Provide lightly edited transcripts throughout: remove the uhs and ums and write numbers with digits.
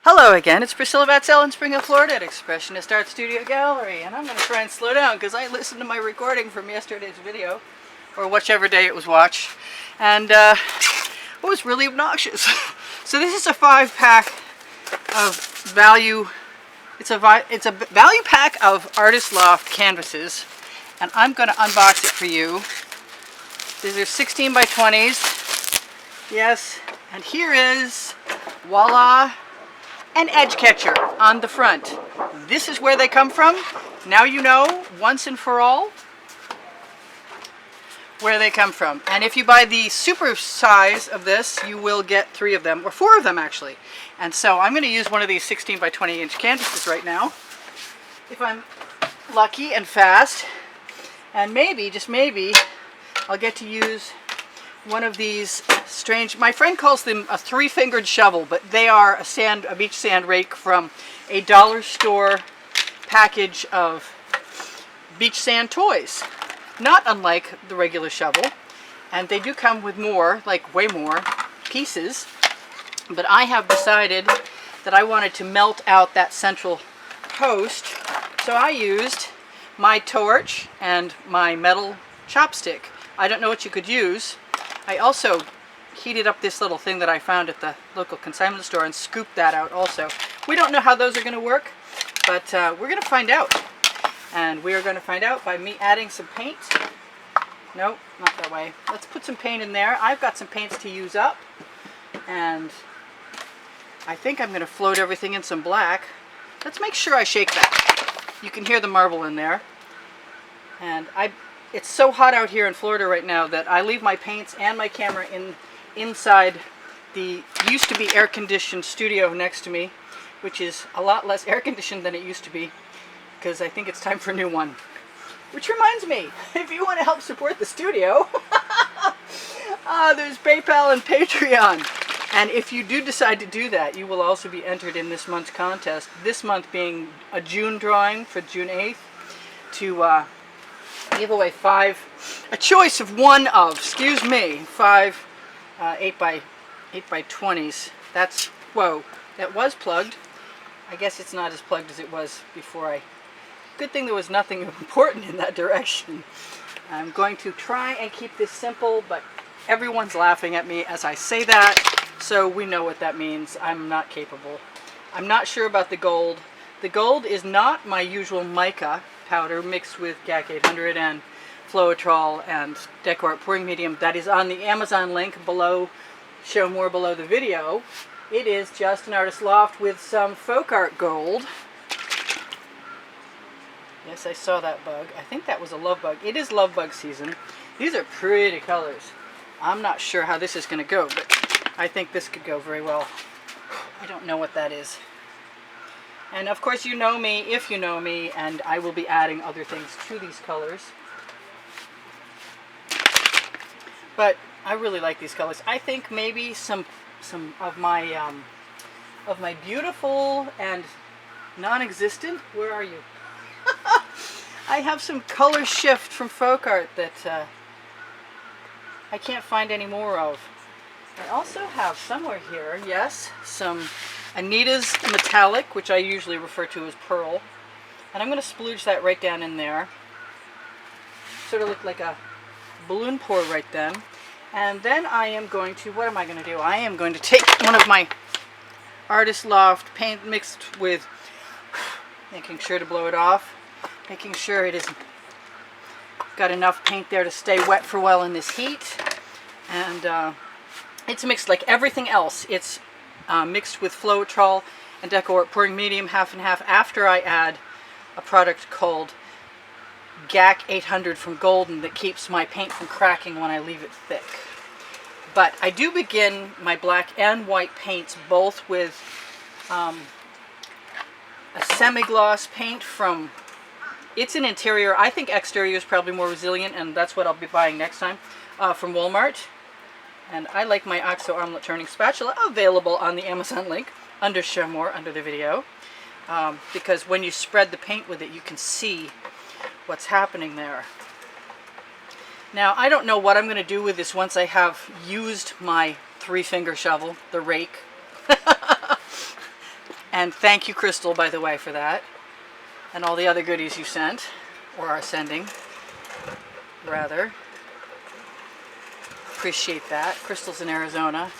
Hello again, it's Priscilla Batzell in Spring Hill, Florida at Expressionist Art Studio Gallery, and I'm going to try and slow down because I listened to my recording from yesterday's video, or whichever day it was watched, and it was really obnoxious. So this is a 5-pack of value, it's a value pack of Artist Loft canvases, and I'm going to unbox it for you. These are 16 by 20s, yes, and here is, voila, an edge catcher on the front. This is where they come from. Now you know, once and for all, where they come from. And if you buy the super size of this, you will get 3 of them, or 4 of them actually. And so I'm going to use one of these 16 by 20 inch canvases right now, if I'm lucky and fast. And maybe, just maybe, I'll get to use one of these strange, my friend calls them a 3-fingered shovel, but they are a beach sand rake from a dollar store package of beach sand toys. Not unlike the regular shovel. And they do come with more, like way more pieces. But I have decided that I wanted to melt out that central post. So I used my torch and my metal chopstick. I don't know what you could use. I also heated up this little thing that I found at the local consignment store and scooped that out also. We don't know how those are going to work, but we're going to find out. And we are going to find out by me adding some paint. Nope, not that way. Let's put some paint in there. I've got some paints to use up. And I think I'm going to float everything in some black. Let's make sure I shake that. You can hear the marble in there. And it's so hot out here in Florida right now that I leave my paints and my camera inside the used to be air-conditioned studio next to me, which is a lot less air-conditioned than it used to be, because I think it's time for a new one. Which reminds me, if you want to help support the studio, there's PayPal and Patreon. And if you do decide to do that, you will also be entered in this month's contest. This month being a June drawing for June 8th to give away 5, a choice of one of, 5 8 by 20s. That's, whoa, that was plugged. I guess it's not as plugged as it was before good thing there was nothing important in that direction. I'm going to try and keep this simple, but everyone's laughing at me as I say that, so we know what that means. I'm not capable. I'm not sure about the gold. The gold is not my usual mica powder mixed with GAC 800 and Floetrol and Decor pouring medium. That is on the Amazon link below, show more below the video. It is just an Artist Loft with some folk art gold. Yes, I saw that bug. I think that was a love bug. It is love bug season. These are pretty colors. I'm not sure how this is going to go, but I think this could go very well. I don't know what that is. And of course you know me, if you know me, and I will be adding other things to these colors. But I really like these colors. I think maybe some of my beautiful and non-existent, where are you? I have some color shift from folk art that I can't find any more of. I also have somewhere here, yes, some Anita's Metallic, which I usually refer to as Pearl. And I'm going to splooge that right down in there. Sort of look like a balloon pour right then. And then I am going to, what am I going to do? I am going to take one of my Artist Loft paint mixed with, making sure to blow it off, making sure it is got enough paint there to stay wet for a while in this heat. And it's mixed like everything else. It's mixed with Floetrol and Decor pouring medium, half and half, after I add a product called GAC 800 from Golden that keeps my paint from cracking when I leave it thick. But I do begin my black and white paints both with a semi-gloss paint from, it's an interior, I think exterior is probably more resilient, and that's what I'll be buying next time, from Walmart. And I like my OXO omelet turning spatula, available on the Amazon link under show more under the video, because when you spread the paint with it, you can see what's happening there. Now, I don't know what I'm going to do with this once I have used my 3-finger shovel, the rake. And thank you, Crystal, by the way, for that. And all the other goodies you sent, or are sending, rather. Appreciate that. Crystal's in Arizona.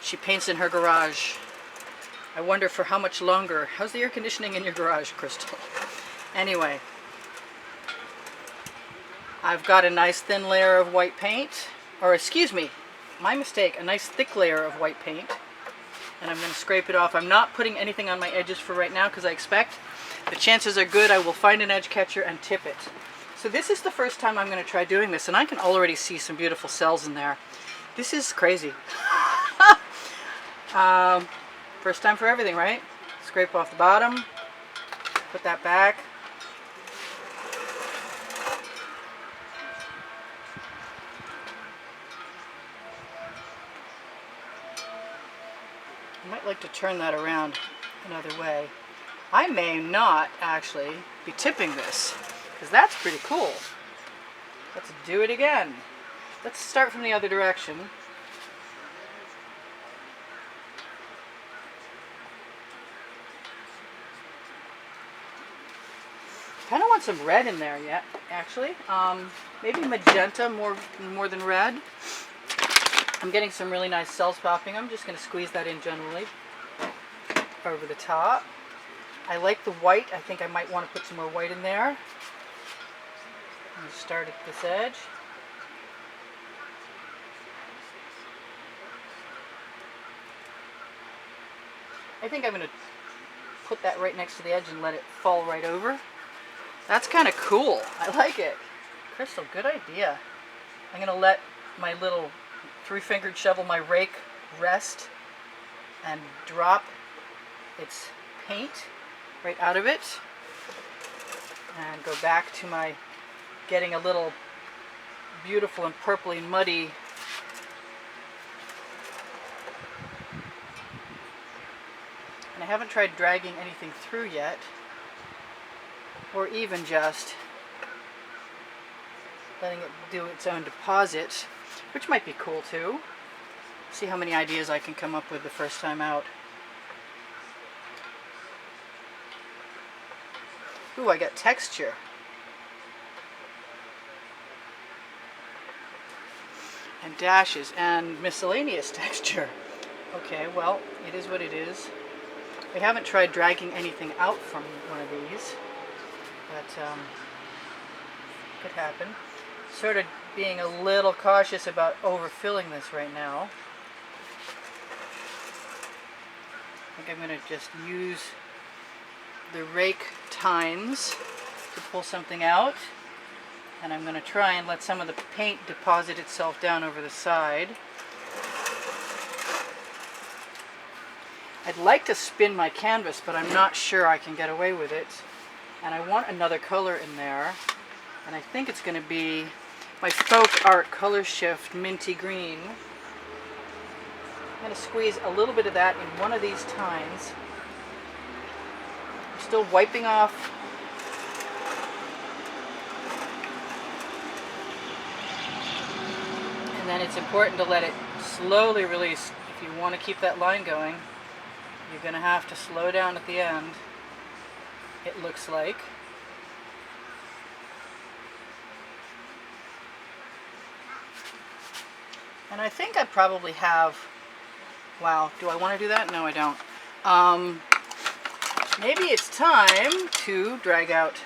She paints in her garage. I wonder for how much longer. How's the air conditioning in your garage, Crystal? Anyway, I've got a nice thin layer of white paint, or excuse me, my mistake, a nice thick layer of white paint. And I'm going to scrape it off. I'm not putting anything on my edges for right now because I expect the chances are good I will find an edge catcher and tip it. So this is the first time I'm going to try doing this, and I can already see some beautiful cells in there. This is crazy. First time for everything, right? Scrape off the bottom, put that back. I might like to turn that around another way. I may not actually be tipping this, because that's pretty cool. Let's do it again. Let's start from the other direction. Kind of want some red in there yet, actually. Maybe magenta more than red. I'm getting some really nice cells popping. I'm just going to squeeze that in generally over the top. I like the white. I think I might want to put some more white in there. I'm going to start at this edge. I think I'm going to put that right next to the edge and let it fall right over. That's kind of cool. I like it. Crystal, good idea. I'm going to let my little three-fingered shovel, my rake, rest and drop its paint right out of it. And go back to my getting a little beautiful and purpley muddy and I haven't tried dragging anything through yet, or even just letting it do its own deposit, which might be cool too. See how many ideas I can come up with the first time out. Ooh, I got texture. And dashes and miscellaneous texture. Okay, well, it is what it is. We haven't tried dragging anything out from one of these, but could happen. Sort of being a little cautious about overfilling this right now. I think I'm going to just use the rake tines to pull something out, and I'm going to try and let some of the paint deposit itself down over the side. I'd like to spin my canvas, but I'm not sure I can get away with it. And I want another color in there, and I think it's going to be my Folk Art Color Shift Minty Green. I'm going to squeeze a little bit of that in one of these tines. I'm still wiping off and then it's important to let it slowly release. If you want to keep that line going, you're going to have to slow down at the end, it looks like. And I think I probably have, wow, do I want to do that? No, I don't. Maybe it's time to drag out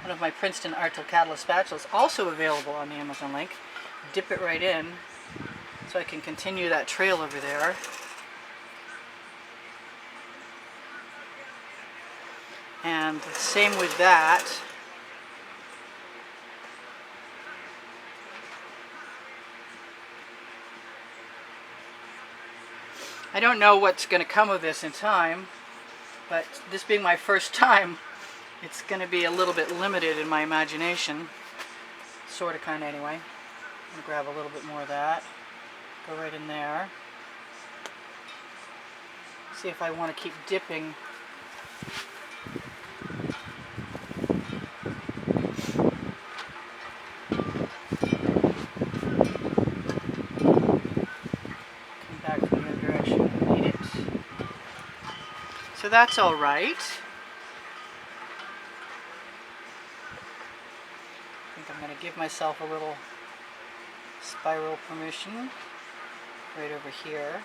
one of my Princeton Artil Catalyst spatulas, also available on the Amazon link. Dip it right in so I can continue that trail over there. And the same with that. I don't know what's going to come of this in time, but this being my first time, it's going to be a little bit limited in my imagination. Sort of, kind of, anyway. I'm going to grab a little bit more of that. Go right in there. See if I want to keep dipping. So that's all right. I think I'm going to give myself a little spiral permission right over here.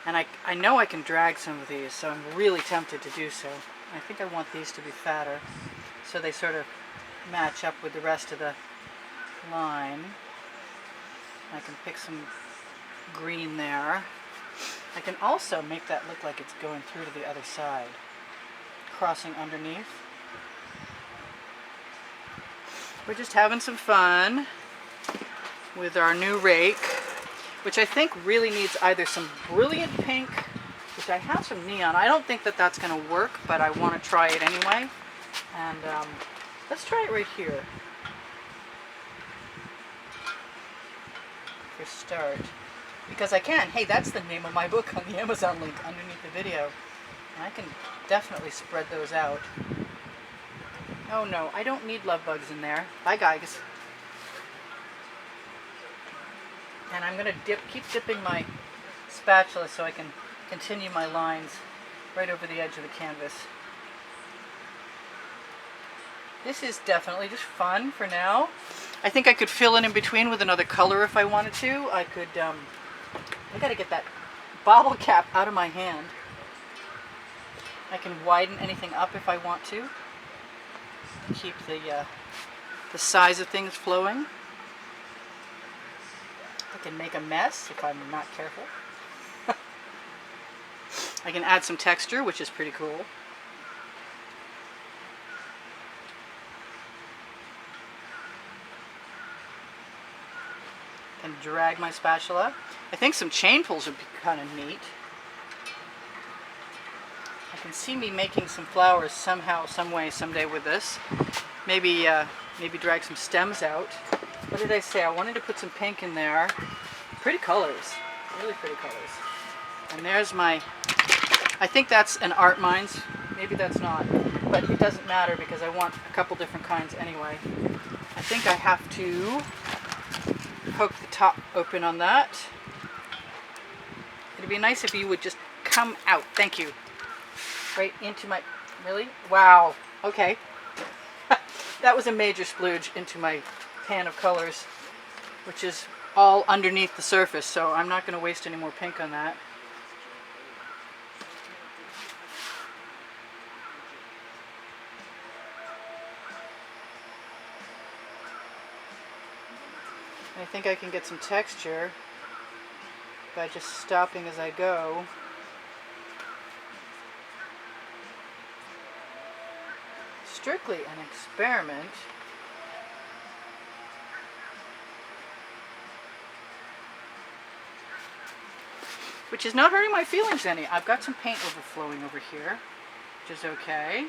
And I know I can drag some of these, so I'm really tempted to do so. I think I want these to be fatter, so they sort of match up with the rest of the line. I can pick some green there. I can also make that look like it's going through to the other side, crossing underneath. We're just having some fun with our new rake, which I think really needs either some brilliant pink, which I have some neon. I don't think that that's going to work, but I want to try it anyway. And let's try it right here for start. Because I can. Hey, that's the name of my book on the Amazon link underneath the video. And I can definitely spread those out. Oh no, I don't need love bugs in there. Bye guys. And I'm going to keep dipping my spatula so I can continue my lines right over the edge of the canvas. This is definitely just fun for now. I think I could fill in between with another color if I wanted to. I could, I gotta get that bottle cap out of my hand. I can widen anything up if I want to. Keep the size of things flowing. I can make a mess if I'm not careful. I can add some texture, which is pretty cool. I can drag my spatula. I think some chain pulls would be kind of neat. I can see me making some flowers somehow, some way, someday with this. Maybe drag some stems out. What did I say? I wanted to put some pink in there. Pretty colors, really pretty colors. And there's my, I think that's an Art Minds. Maybe that's not, but it doesn't matter because I want a couple different kinds anyway. I think I have to poke the top open on that. It'd be nice if you would just come out. Thank you. Right into my, really? Wow. Okay. That was a major splooge into my pan of colors, which is all underneath the surface, so I'm not going to waste any more pink on that. I think I can get some texture by just stopping as I go. Strictly an experiment. Which is not hurting my feelings any. I've got some paint overflowing over here, which is okay.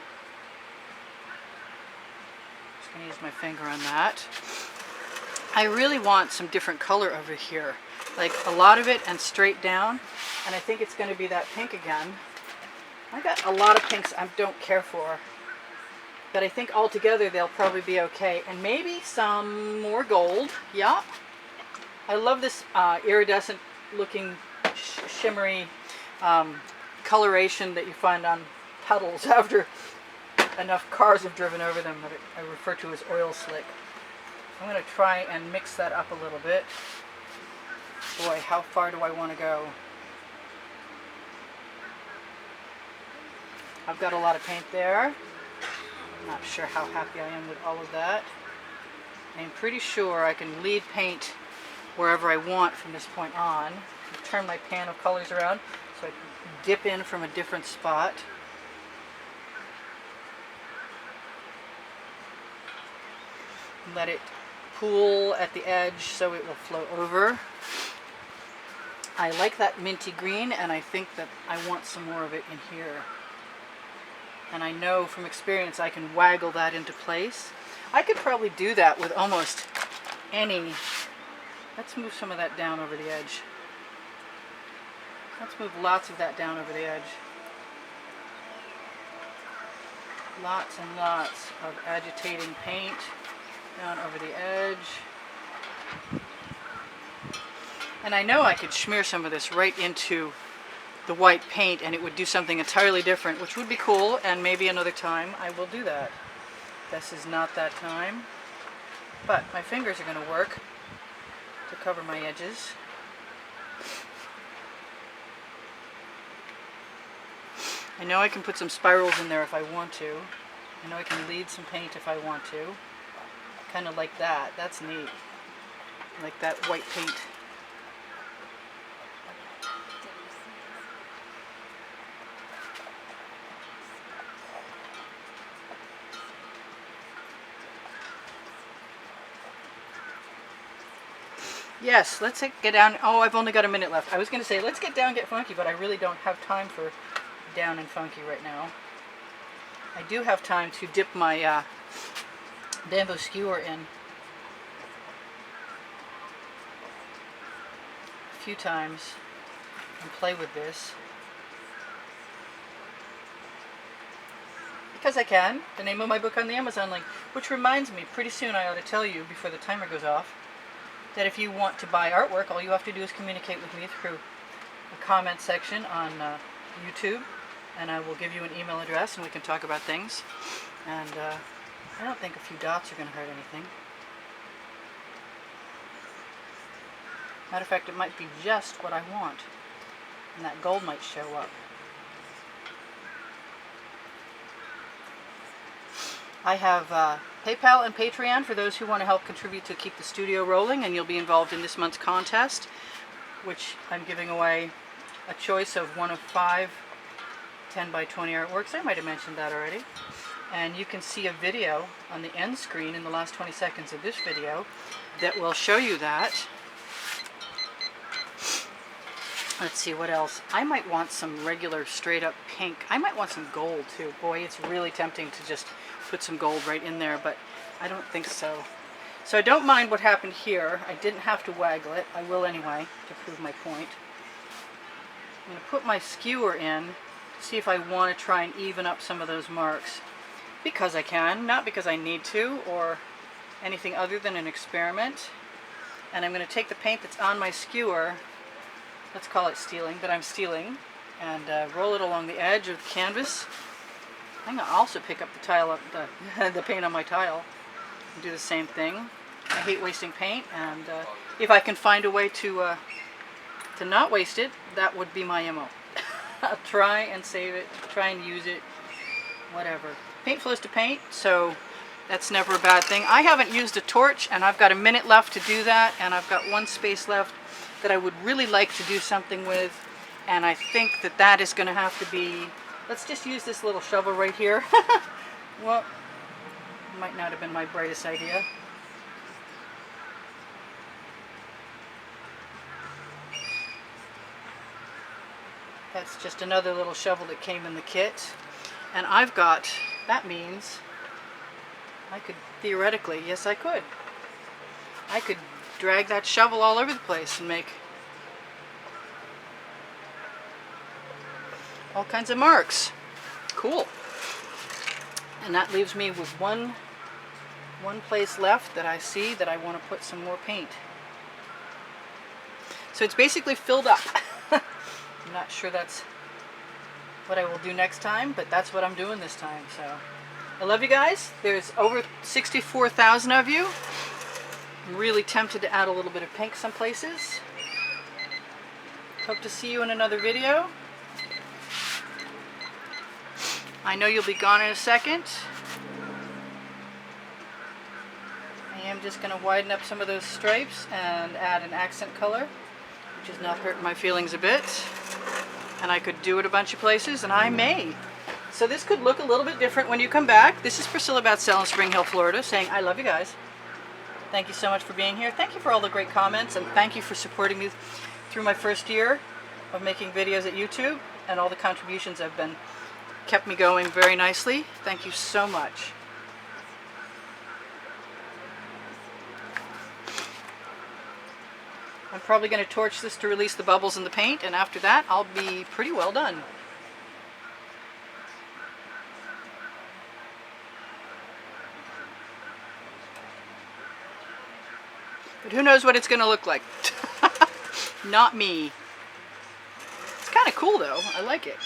Just going to use my finger on that. I really want some different color over here, like a lot of it and straight down, and I think it's going to be that pink again. I got a lot of pinks I don't care for, but I think altogether they'll probably be okay, and maybe some more gold. Yeah, I love this iridescent looking shimmery coloration that you find on puddles after enough cars have driven over them, that I refer to as oil slick. I'm going to try and mix that up a little bit. Boy, how far do I want to go? I've got a lot of paint there. I'm not sure how happy I am with all of that. I'm pretty sure I can lead paint wherever I want from this point on. Turn my pan of colors around so I can dip in from a different spot. Let it pool at the edge so it will flow over. I like that minty green, and I think that I want some more of it in here. And I know from experience I can waggle that into place. I could probably do that with almost any. Let's move some of that down over the edge. Let's move lots of that down over the edge. Lots and lots of agitating paint down over the edge. And I know I could smear some of this right into the white paint and it would do something entirely different, which would be cool, and maybe another time I will do that. This is not that time, but my fingers are going to work to cover my edges. I know I can put some spirals in there if I want to. I know I can lead some paint if I want to. Kind of like that. That's neat. Like that white paint. Yes, let's get down. Oh, I've only got a minute left. I was going to say, let's get down, get funky, but I really don't have time for down and funky right now. I do have time to dip my bamboo skewer in a few times and play with this. Because I can. The name of my book on the Amazon link. Which reminds me, pretty soon I ought to tell you before the timer goes off, that if you want to buy artwork, all you have to do is communicate with me through the comment section on YouTube, and I will give you an email address and we can talk about things. And I don't think a few dots are going to hurt anything. Matter of fact, it might be just what I want, and that gold might show up. I have PayPal and Patreon for those who want to help contribute to keep the studio rolling, and you'll be involved in this month's contest, which I'm giving away a choice of one of 5 10 by 20 artworks. I might have mentioned that already. And you can see a video on the end screen in the last 20 seconds of this video that will show you that. Let's see what else. I might want some regular straight up pink. I might want some gold too. Boy, it's really tempting to just put some gold right in there, but I don't think so. So I don't mind what happened here. I didn't have to waggle it. I will anyway, to prove my point. I'm going to put my skewer in, see if I want to try and even up some of those marks. Because I can, not because I need to, or anything other than an experiment. And I'm going to take the paint that's on my skewer, let's call it stealing, but I'm stealing, and roll it along the edge of the canvas. I'm going to also pick up the tile, the paint on my tile, and do the same thing. I hate wasting paint, and if I can find a way to not waste it, that would be my MO. I'll try and save it, try and use it, whatever. Paint flows to paint, so that's never a bad thing. I haven't used a torch, and I've got a minute left to do that, and I've got one space left that I would really like to do something with, and I think that that is going to have to be, let's just use this little shovel right here. Well, might not have been my brightest idea. That's just another little shovel that came in the kit. And I've got, that means I could theoretically, yes I could drag that shovel all over the place and make all kinds of marks. Cool. And that leaves me with one place left that I see that I want to put some more paint. So it's basically filled up. I'm not sure that's what I will do next time, but that's what I'm doing this time. So I love you guys. There's over 64,000 of you. I'm really tempted to add a little bit of pink some places. Hope to see you in another video. I know you'll be gone in a second. I am just going to widen up some of those stripes and add an accent color, which is not hurting my feelings a bit. And I could do it a bunch of places, and I may. So this could look a little bit different when you come back. This is Priscilla Batzell in Spring Hill, Florida, saying I love you guys. Thank you so much for being here. Thank you for all the great comments, and thank you for supporting me through my first year of making videos at YouTube, and all the contributions have been kept me going very nicely. Thank you so much. I'm probably going to torch this to release the bubbles in the paint, and after that I'll be pretty well done. But who knows what it's going to look like. Not me. It's kind kind of cool though. I like it.